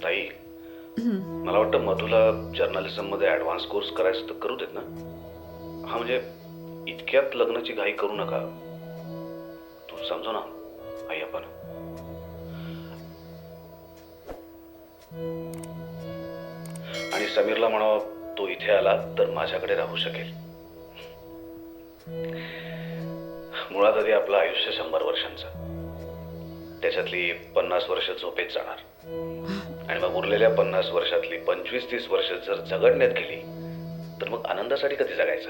ताई, मला वाटतं मधुला जर्नलिझममध्ये ॲडव्हान्स कोर्स करायचं तर करू देत ना. हा म्हणजे इतक्यात लग्नाची घाई करू नका. तू समजू ना आई आपण. आणि समीरला म्हणावं तो इथे आला तर माझ्याकडे राहू शकेल. मुळात आधी आपलं आयुष्य 100 वर्षांचं. त्याच्यातली 50 वर्ष झोपेत जाणार आणि मग उरलेल्या 50 वर्षातली 25-30 वर्ष जर झगडण्यात गेली तर मग आनंदासाठी कधी जगायचं.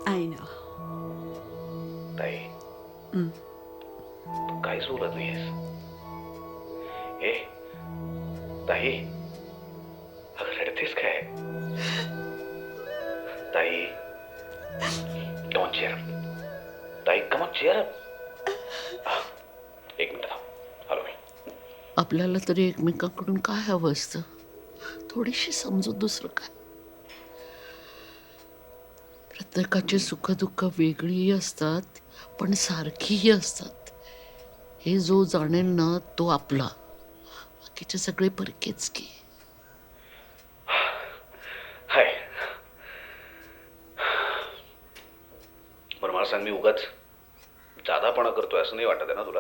I know. ताई, तू काहीच बोलत नाहीयेस. ए ताई, अगं रडतेस काय? ताई, कम ऑन चेअर अप. ताई, कम ऑन चेअर अप. एक मिनिट थांब, हॅलो मी. आपल्याला तरी एकमेकांकडून काय हवं असतं? थोडीशी समजूत, दुसरं काय. प्रत्येकाची सुखदुःख वेगळीही असतात पण सारखीही असतात. हे जो जाणेल ना तो आपला, बाकीचे सगळे परकेच की. हाय. बरं मला सांग, मी उगाच जादापणा करतोय असं नाही वाटत आहे ना तुला?